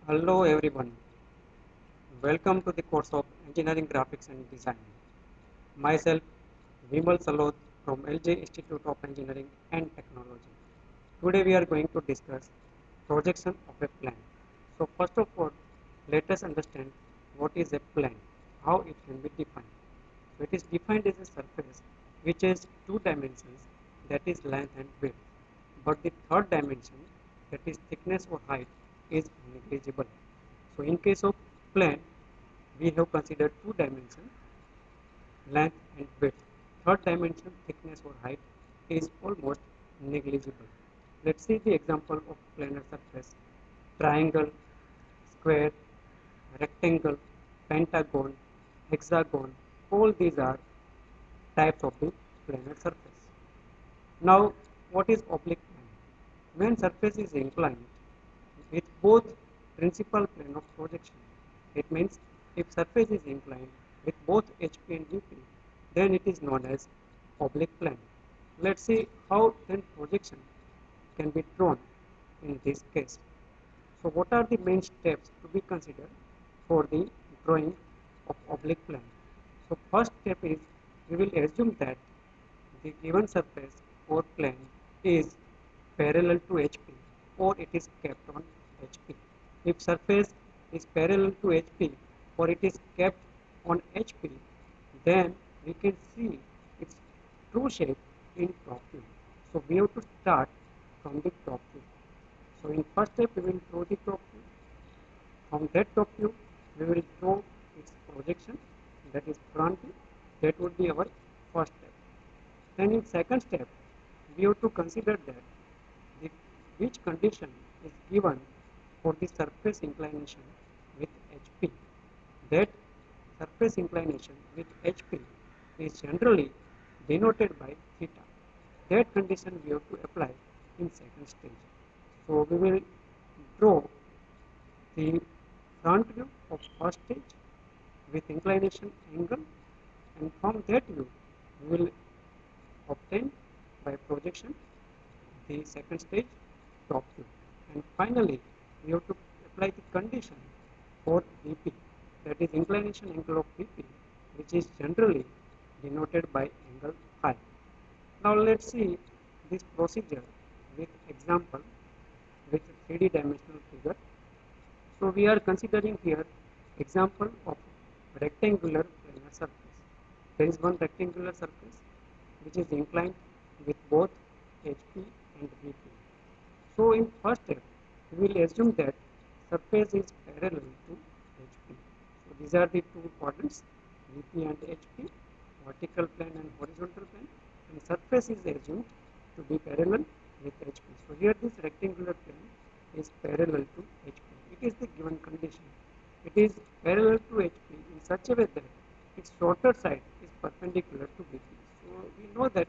Hello everyone, welcome to the course of Engineering Graphics and Design. Myself Vimal Salot from LJ Institute of Engineering and Technology. Today we are going to discuss projection of a plane. So first of all, let us understand what is a plane, how it can be defined. So it is defined as a surface which has two dimensions, that is length and width. But the third dimension, that is thickness or height, is negligible. So in case of plane, we have considered two dimensions, length and width. Third dimension, thickness or height, is almost negligible. Let's see the example of planar surface. Triangle, square, rectangle, pentagon, hexagon, all these are types of the planar surface. Now, what is oblique plane? When surface is inclined with both principal plane of projection, it means if surface is inclined with both HP and VP, then it is known as oblique plane. Let's see how then projection can be drawn in this case. So what are the main steps to be considered for the drawing of oblique plane? So first step is we will assume that the given surface or plane is parallel to HP or it is kept on HP. If surface is parallel to HP or it is kept on HP, then we can see its true shape in top view. So we have to start from the top view. So in first step we will draw the top view. From that top view we will draw its projection, that is front view. That would be our first step. Then in second step we have to consider that the, which condition is given for the surface inclination with HP. That surface inclination with HP is generally denoted by theta. That condition we have to apply in second stage. So we will draw the front view of first stage with inclination angle, and from that view we will obtain by projection the second stage top view. And finally we have to apply the condition for VP, that is inclination angle of VP, which is generally denoted by angle phi. Now let's see this procedure with example with 3D dimensional figure. So we are considering here example of rectangular planar surface. There is one rectangular surface which is inclined with both HP and VP. So in first step we will assume that surface is parallel to HP. So these are the two quadrants, VP and HP, vertical plane and horizontal plane, and surface is assumed to be parallel with HP. So here this rectangular plane is parallel to HP. It is the given condition. It is parallel to HP in such a way that its shorter side is perpendicular to VP. So we know that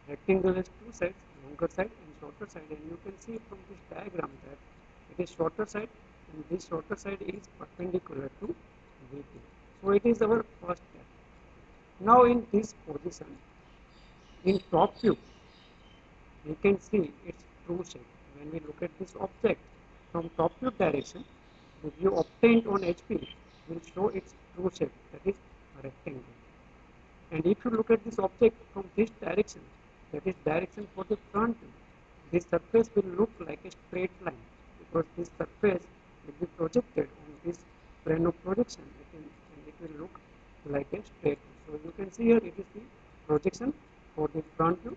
rectangle has two sides, longer side and shorter side, and you can see from this diagram that it is shorter side and this shorter side is perpendicular to VP. So it is our first step. Now in this position, in top view, we can see its true shape. When we look at this object from top view direction, the view obtained on HP will show its true shape, that is a rectangle. And if you look at this object from this direction, that is direction for the front view, this surface will look like a straight line because this surface will be projected on this plane of projection, and it will look like a straight line. So you can see here it is the projection for the front view.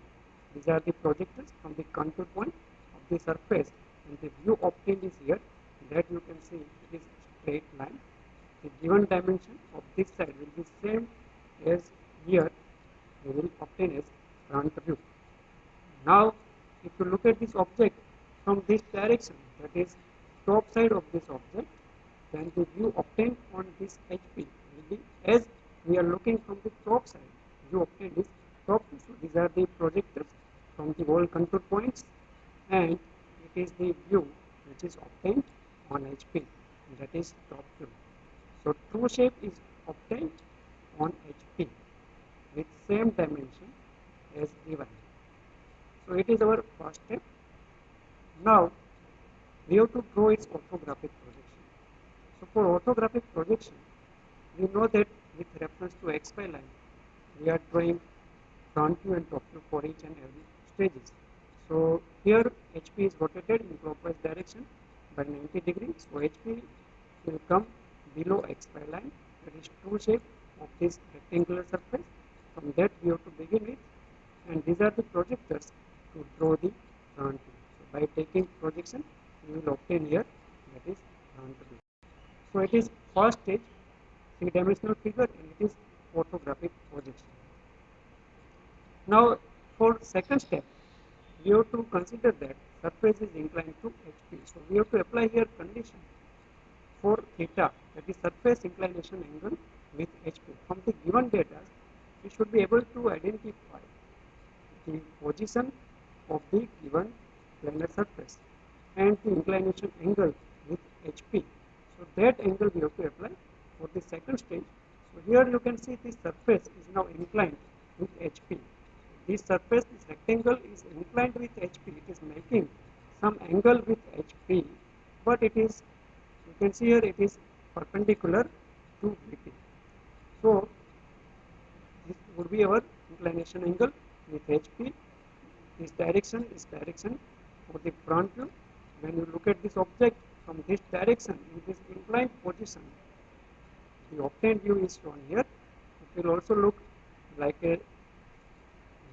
These are the projectors from the contour point of the surface, and the view obtained is here. That you can see it is straight line. The given dimension of this side will be same as here we will obtain as front view. Now if you look at this object from this direction, that is top side of this object, then the view obtained on this HP will be as we are looking from the top side. View obtained is top view. So these are the projectors from the wall contour points, and it is the view which is obtained on HP, that is top view. So true shape is obtained on HP with same dimension as given. So it is our first step. Now we have to draw its orthographic projection. So for orthographic projection, we know that with reference to XY line, we are drawing front view and top view for each and every stages. So here HP is rotated in clockwise direction by 90 degrees. So HP will come below XY line, that is true shape of this rectangular surface. From that we have to begin with, and these are the projectors to draw the front view. So by taking projection, we will obtain here, that is front view. So it is first stage, three-dimensional figure, and it is orthographic projection. Now for second step, we have to consider that surface is inclined to HP. So we have to apply here condition for theta, that is surface inclination angle with HP. From the given data, we should be able to identify the position of the given planar surface and the inclination angle with HP. So that angle we have to apply for the second stage. So here you can see the surface is now inclined with HP. This surface, this rectangle is inclined with HP. It is making some angle with HP, but it is, you can see here, it is perpendicular to VP. So this would be our inclination angle with HP. This direction for the front view. When you look at this object from this direction in this inclined position, the obtained view is shown here. It will also look like a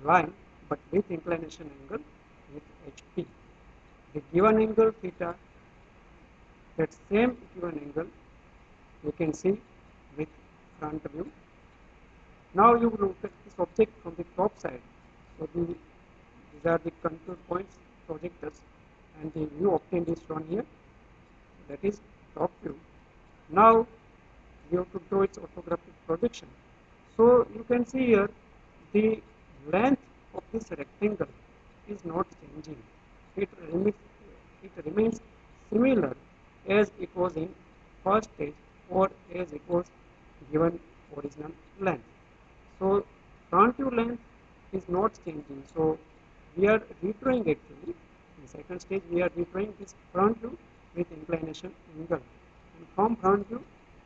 line, but with inclination angle with HP. The given angle theta, that same given angle you can see with front view. Now you look at this object from the top side. So these are the contour points, projectors, and the view obtained is shown here. That is top view. Now we have to draw its orthographic projection. So you can see here the length of this rectangle is not changing. It remains similar as it was in first stage or as it was given original length. So front view length is not changing. So we are redrawing actually. In second stage we are redrawing this front view with inclination angle. And from front view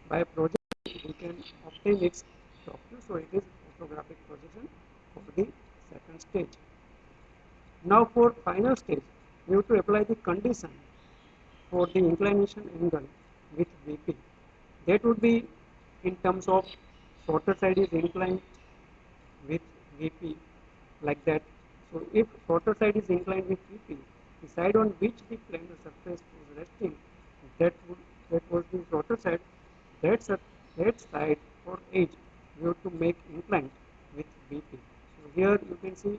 by projection we can obtain its top view. So it is orthographic projection for the second stage. Now for final stage, we have to apply the condition for the inclination angle with VP. That would be in terms of shorter side is inclined with VP, like that. So if shorter side is inclined with VP, the side on which the planar surface was resting, that was the shorter side. That side or edge we have to make inclined with VP. So here you can see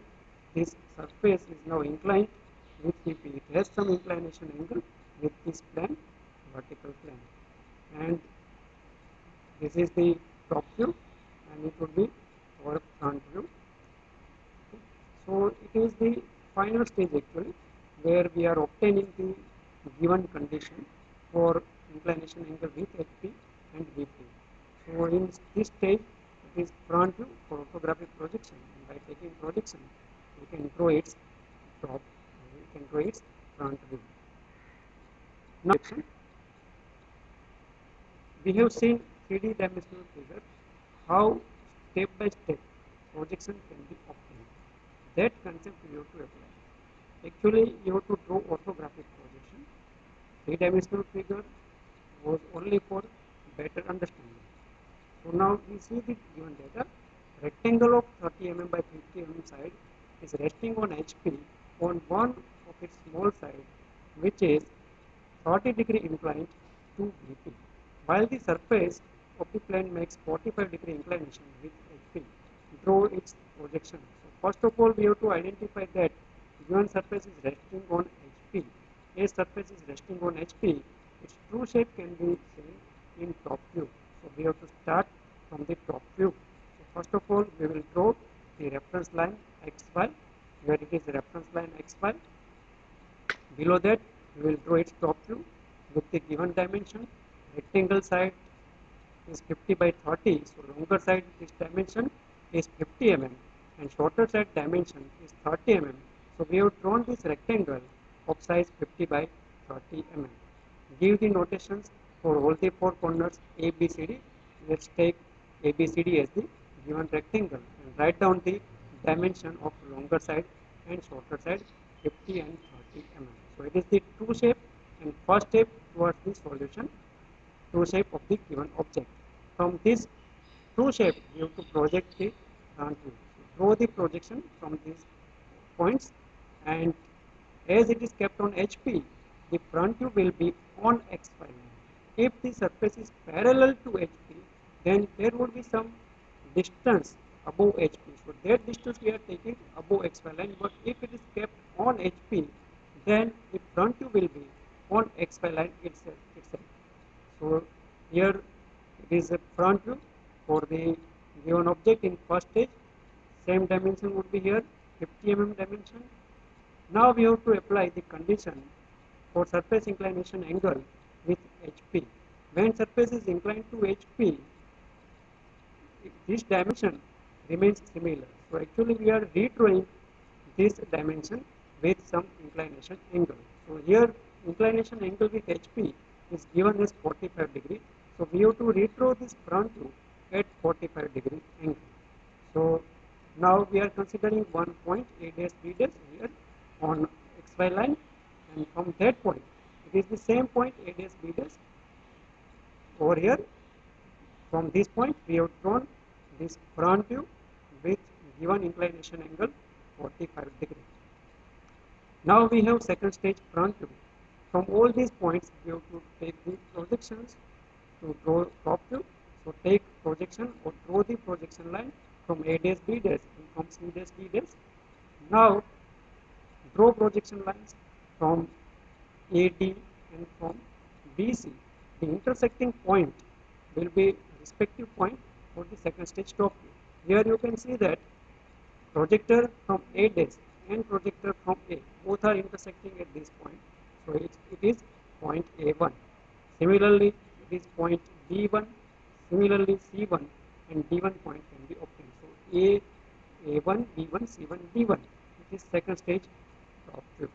this surface is now inclined with VP. It has some inclination angle with this plane, vertical plane, and this is the top view, and it would be our front view. So it is the final stage actually, where we are obtaining the given condition for inclination angle with HP and VP. So in this stage, it is front view for orthographic projection, and by taking projection, we can draw its top, we can draw its front view. Now, we have seen 3D dimensional figure, how step by step projection can be obtained. That concept you have to apply. Actually, you have to draw orthographic projection. Three-dimensional figure was only for better understanding. So now we see the given data. Rectangle of 30 mm by 50 mm side is resting on HP on one of its small side, which is 30-degree inclined to VP, while the surface of the plane makes 45-degree inclination with HP. Draw its projection. So first of all, we have to identify that given surface is resting on HP. A surface is resting on HP. Its true shape can be seen in top view. So we have to start from the top view. So first of all, we will draw the reference line XY, where it is reference line XY. Below that, we will draw its top view with the given dimension. Rectangle side is 50 by 30, so longer side this dimension is 50 mm and shorter side dimension is 30 mm. So we have drawn this rectangle of size 50 by 30 mm. Give the notations for all the four corners ABCD. Let's take ABCD as the given rectangle and write down the dimension of longer side and shorter side 50 and 30 mm. So it is the true shape and first step towards the solution, true shape of the given object. From this true shape, you have to project the front view. So draw the projection from these points, and as it is kept on HP, the front view will be on XY line. If the surface is parallel to HP, then there would be some distance above HP. So that distance we are taking above XY line, but if it is kept on HP, then the front view will be on XY line itself. So here it is a front view for the given object in first stage. Same dimension would be here, 50 mm dimension. Now we have to apply the condition for surface inclination angle with HP. When surface is inclined to HP, this dimension remains similar. So actually we are redrawing this dimension with some inclination angle. So here inclination angle with HP is given as 45 degree. So we have to redraw this front view at 45 degree angle. So now we are considering one point A dash B dash here on XY line, and from that point it is the same point A dash B dash over here. From this point we have drawn this front view with given inclination angle 45 degree. Now we have second stage front view. From all these points we have to take the projections to draw top view. So take projection or draw the projection line from A dash B dash and from C dash D dash. Now draw projection lines from AD and from BC. The intersecting point will be respective point for the second stage top view. Here you can see that projector from A dash and projector from A both are intersecting at this point. So it is point A1. Similarly, it is point B1. Similarly, C1 and D1 point can be obtained. So A1, B1, C1, D1. It is second stage top view.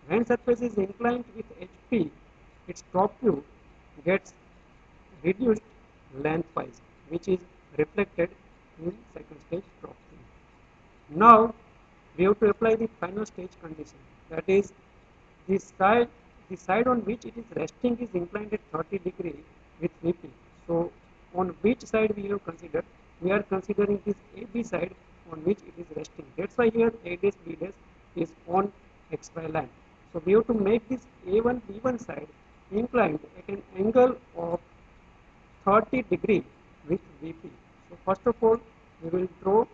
When surface is inclined with HP, its top view gets reduced lengthwise, which is reflected in second stage top view. Now we have to apply the final stage condition. That is, the side on which it is resting is inclined at 30 degree with VP. So on which side we have considered? We are considering this AB side on which it is resting. That's why here A dash B dash is on XY line. So we have to make this A1 B1 side inclined at an angle of 30 degree with VP. So first of all, we will draw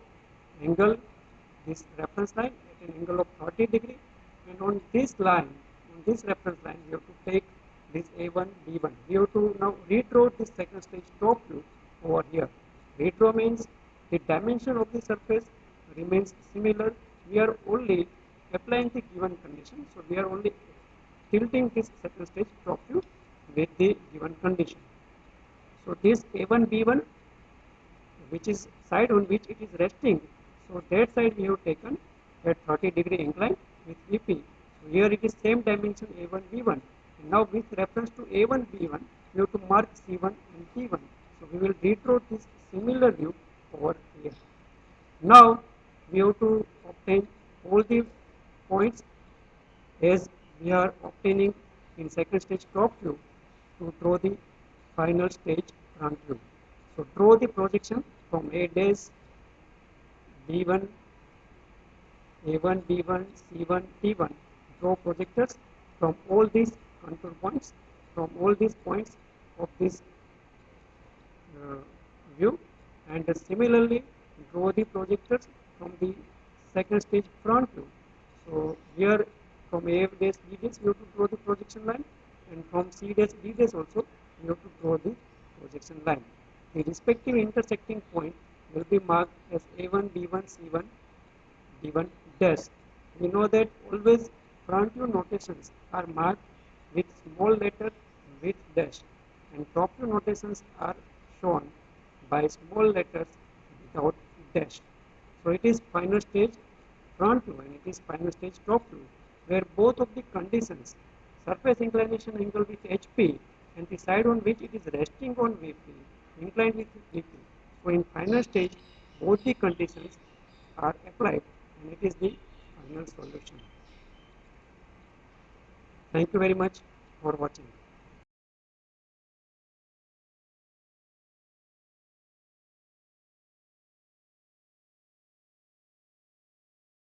angle, this reference line at an angle of 30 degree, and on this line, on this reference line, we have to take this A1 B1. We have to now redraw this second stage top view over here. Redraw means the dimension of the surface remains similar. We are only applying the given condition. So we are only tilting this second stage top view with the given condition. So this A1 B1, which is side on which it is resting, so that side we have taken at 30 degree incline with VP. So here it is same dimension A1 B1. And now with reference to A1 B1, we have to mark C1 and D1. So we will redraw this similar view over here. Now we have to obtain all the points as we are obtaining in second stage top view to draw the final stage front view. So draw the projection from A dash B1, A1, B1, C1, D1. Draw projectors from all these contour points, from all these points of this view, and similarly draw the projectors from the second stage front view. So here from A dash B dash we have to draw the projection line, and from C dash D dash also we have to draw the projection line. The respective intersecting point will be marked as A1, B1, C1, D1 dash. We know that always front view notations are marked with small letter with dash, and top view notations are shown by small letters without dash. So it is final stage front view and it is final stage top view, where both of the conditions, surface inclination angle with HP and the side on which it is resting on VP, inclined with VP. So in final stage, both the conditions are applied and it is the final solution. Thank you very much for watching.